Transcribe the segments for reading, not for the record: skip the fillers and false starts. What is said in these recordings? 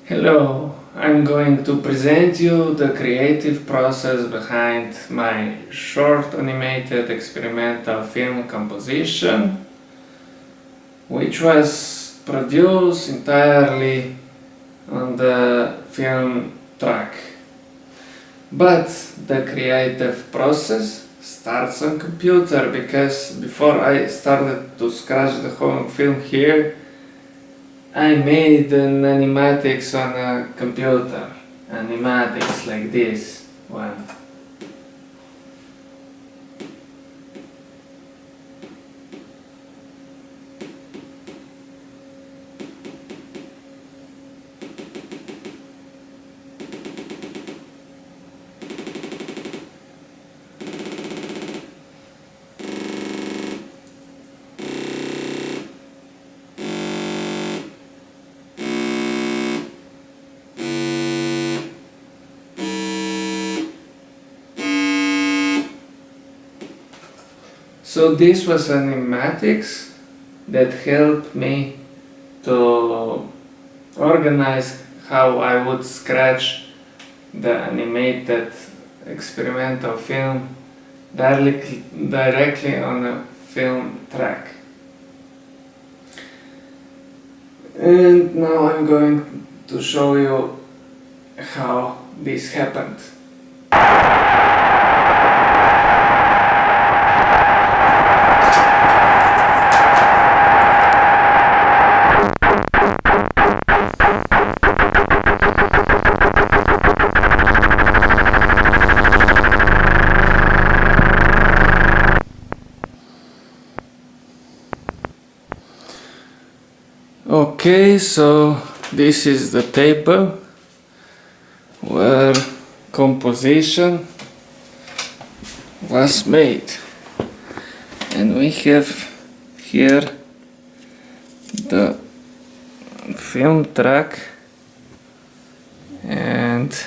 Hello, I'm going to present you the creative process behind my short animated experimental film composition, which was produced entirely on the film track. But the creative process starts on computer because before I started to scratch the whole film here, I made an animatics on a computer. Animatics like this one. So this was animatics that helped me to organize how I would scratch the animated experimental film directly on a film track. And now I'm going to show you how this happened. Okay, so this is the table where composition was made, and we have here the film track, and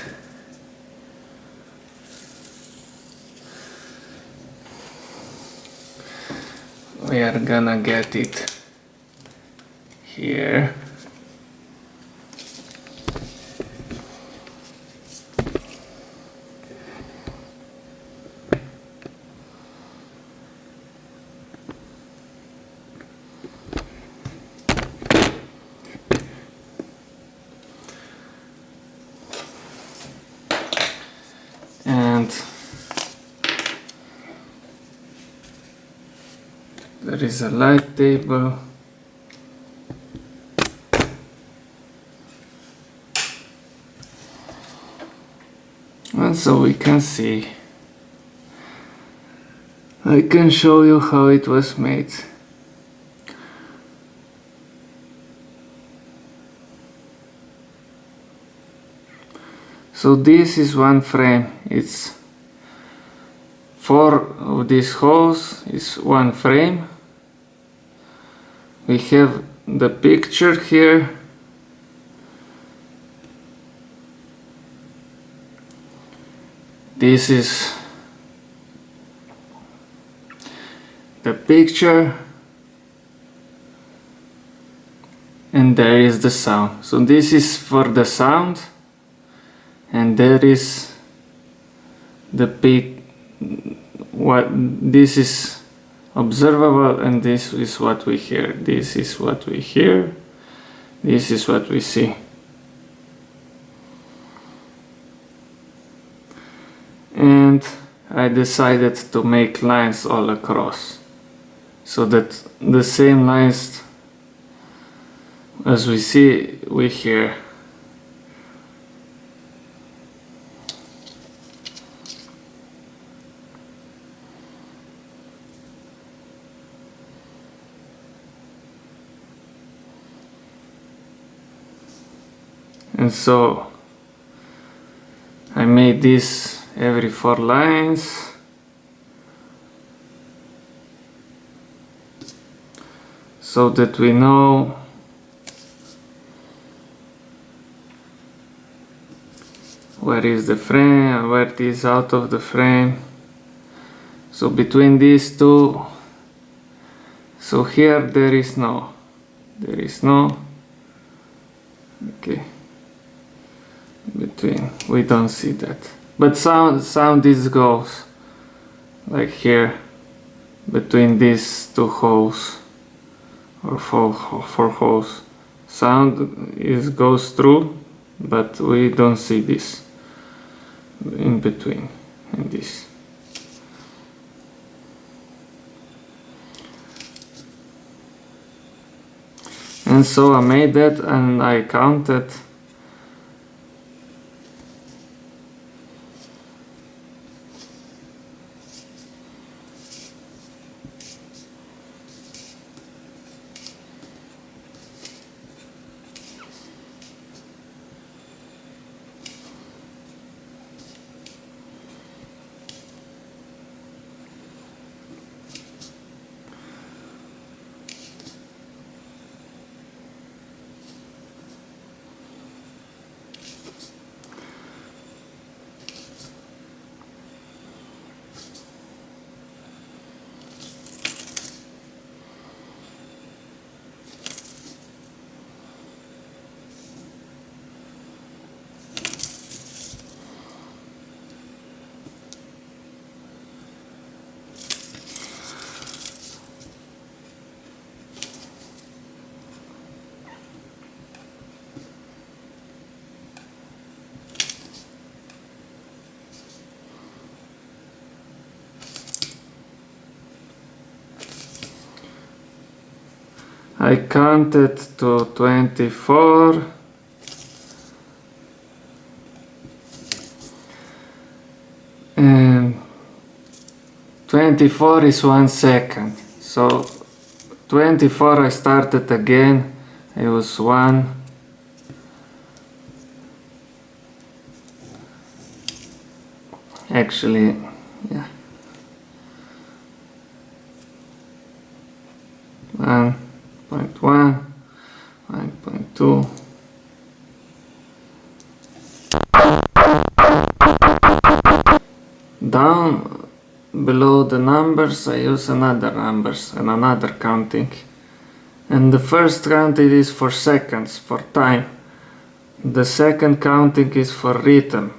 we are gonna get it here. And there is a light table. And so we can see, I can show you how it was made. So this is one frame. It's 4 of these holes is one frame. We have the picture here. This is the picture, and there is the sound. So this is for the sound, and there is the what this is observable, and this is what we hear. This is what we hear. This is what we see. And I decided to make lines all across, so that the same lines as we see, we hear. And so I made this every 4 lines, so that we know where is the frame and where it is out of the frame. So between these two, so here there is no, okay. between. We don't see that. But sound this goes like here between these two holes or four holes. Sound goes through, but we don't see this in between in this. And so I made that and I counted I counted to 24 and 24 is 1 second, so 24 I started again, it was 1, actually, yeah, 1.1, 1.2, down below the numbers I use another numbers and another counting, and the first counting is for seconds, for time, the second counting is for rhythm.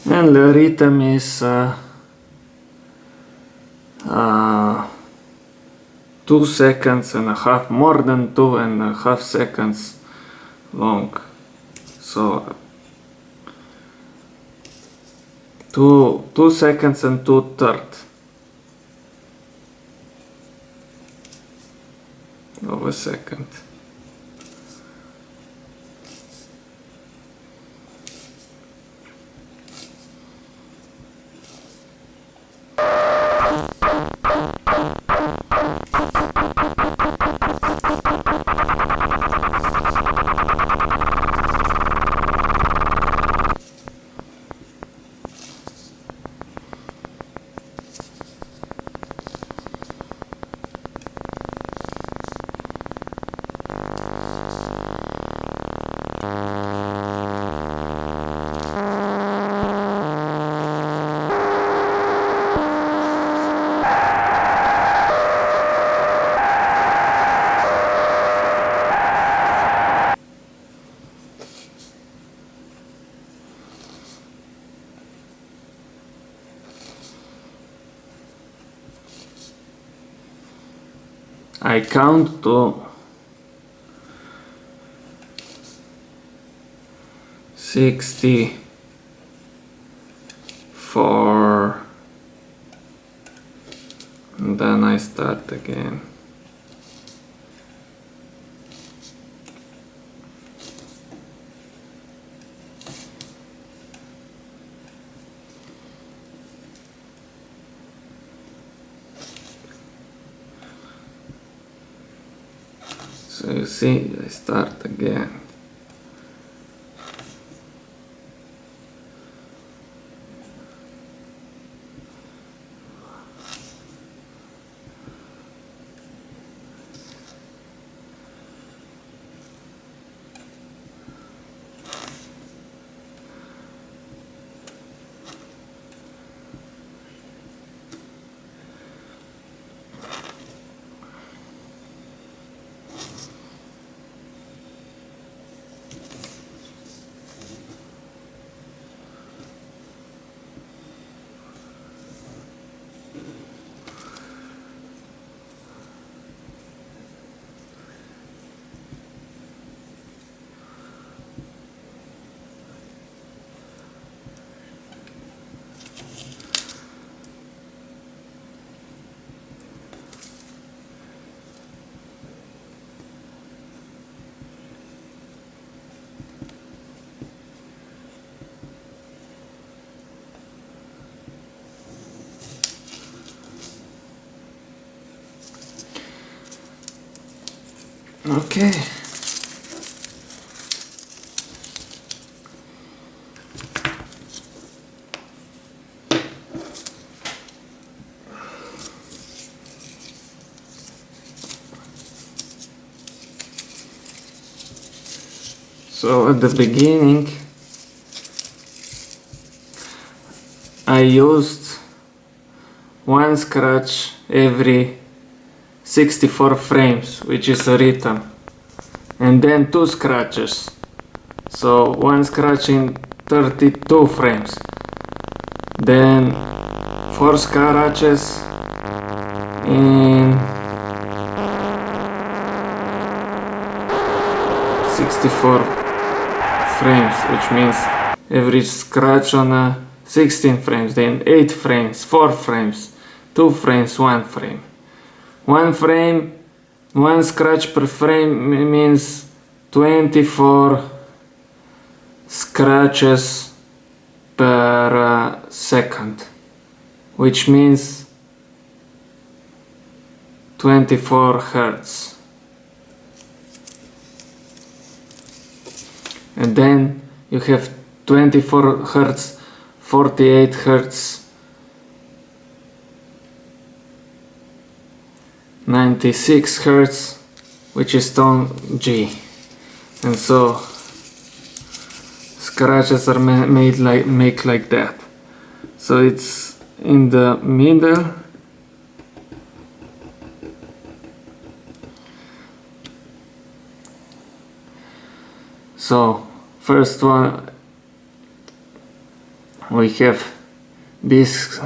And the rhythm is 2 seconds and a half, more than 2.5 seconds long. So 2 seconds and 2/3 of a second. I count to 64 and then I start again. So you see, I start again. Okay. So at the beginning I used one scratch every 64 frames, which is a rhythm, and then 2 scratches, so 1 scratch in 32 frames, then 4 scratches in 64 frames, which means every scratch on 16 frames, then 8 frames, 4 frames, 2 frames, 1 frame. 1 frame, 1 scratch per frame means 24 scratches per second, which means 24 hertz. And then you have 24 hertz, 48 hertz, 96 hertz, which is tone G, and so scratches are made like that. So it's in the middle. So first one we have this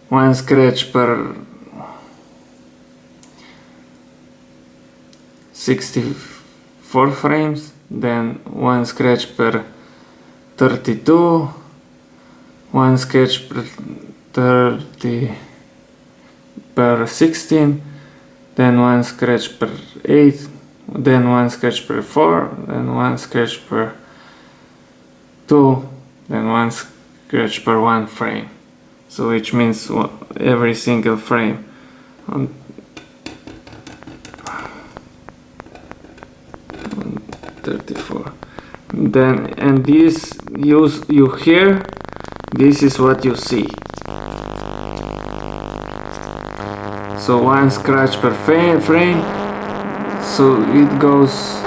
1 scratch per 64 frames, then 1 scratch per 32, 1 scratch per 16, then 1 scratch per 8, then 1 scratch per 4, then 1 scratch per 2, then 1 scratch per 1 frame. So which means every single frame on 34. Then, and this you hear, this is what you see. So 1 scratch per frame, so it goes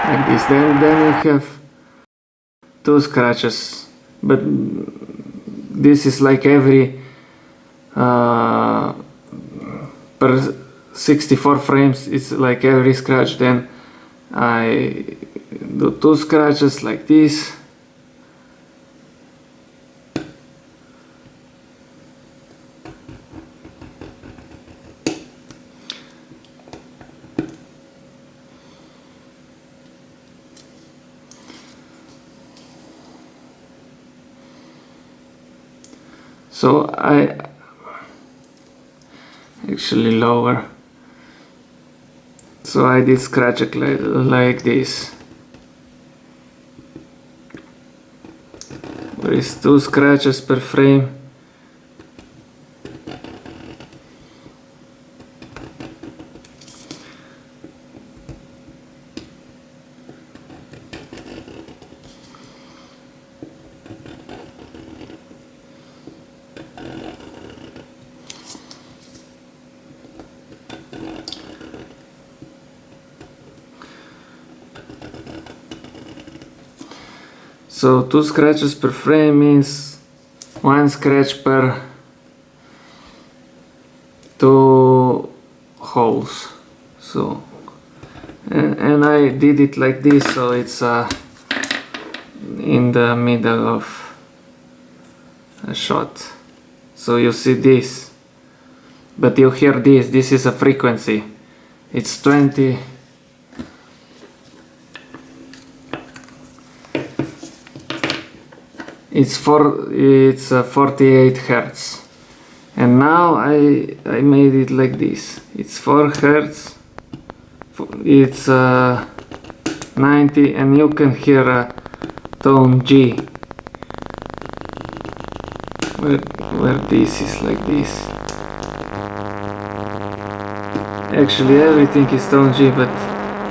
like this. Then you have 2 scratches, but this is like every per 64 frames, it's like every scratch. Then I do 2 scratches like this. So I actually lower. So I did scratch it like this. There is 2 scratches per frame. So 2 scratches per frame means 1 scratch per 2 holes. So and I did it like this, so it's in the middle of a shot. So you see this, but you hear this. This is a frequency. It's 20. It's 48 hertz. And now I made it like this. It's 4 hertz. It's 90, and you can hear a tone G. Where this is like this. Actually everything is tone G, but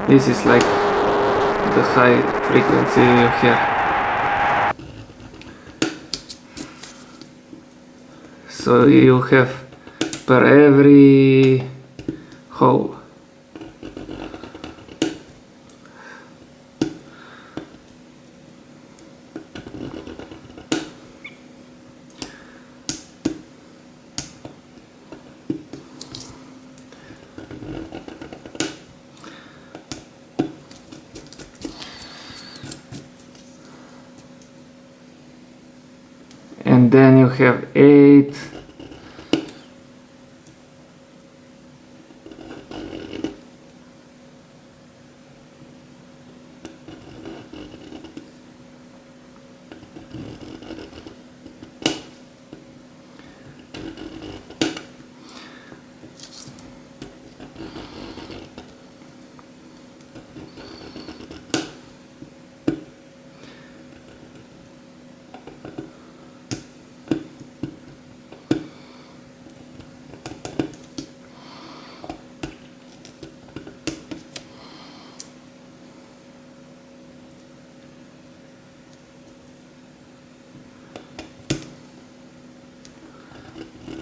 this is like the high frequency you hear. So you have per every hole. And then you have 8.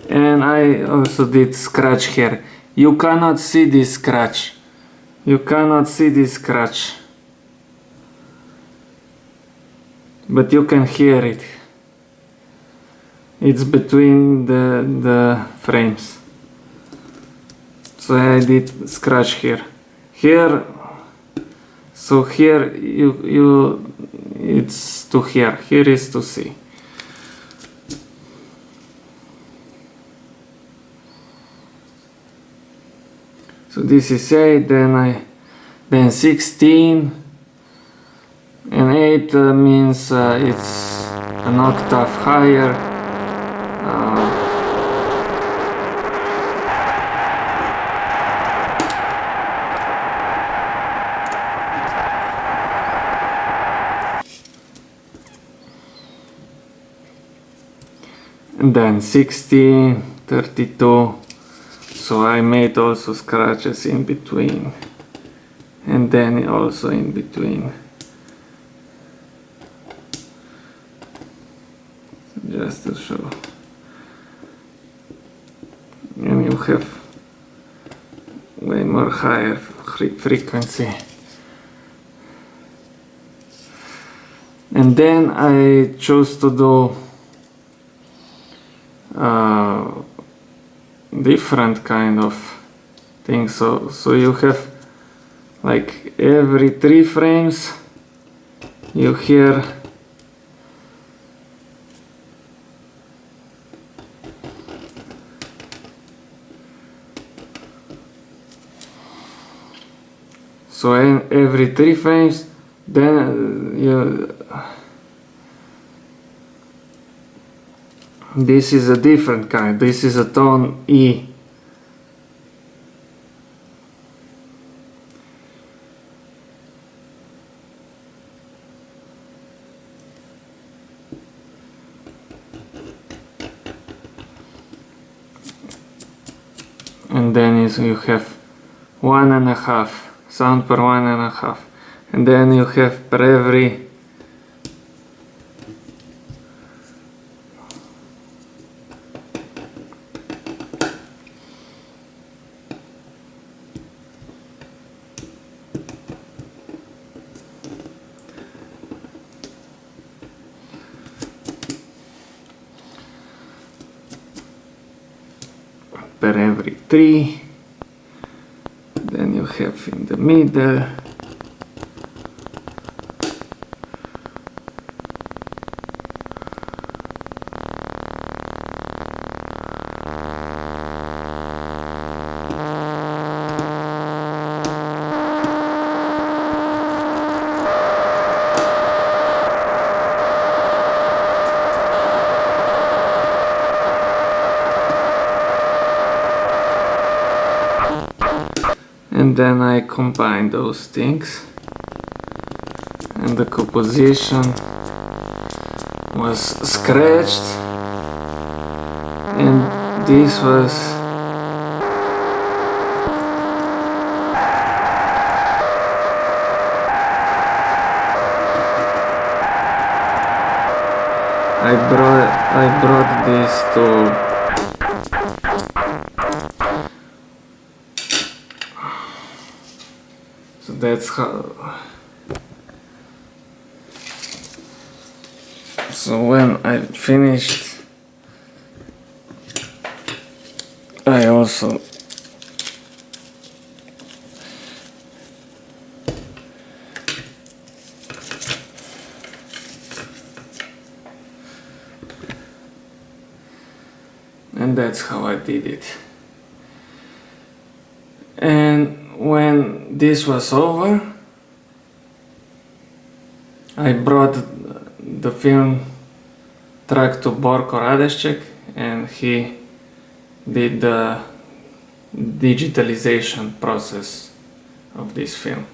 And I also did scratch here. You cannot see this scratch. You cannot see this scratch. But you can hear it. It's between the frames. So I did scratch here. Here, so here it's to hear. Here is to see. So this is 8, then 16, and 8 means it's an octave higher. And then 16, 32. So I made also scratches in between, and then also in between, just to show. And you have way more higher frequency. And then I chose to do different kind of thing. So you have like every 3 frames you hear every 3 frames, then this is a different kind. This is a tone E. And then you have 1.5 sound per 1.5, and then you have per every per every 3. Then you have in the middle and then I combine those things, and the composition was scratched, and this was I brought this to so that's how. So when I finished, I also and that's how I did it. And when this was over, I brought the film track to Borko Radešček, and he did the digitalization process of this film.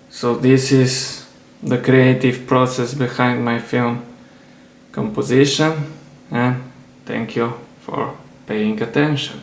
So this is the creative process behind my film composition, and thank you for paying attention.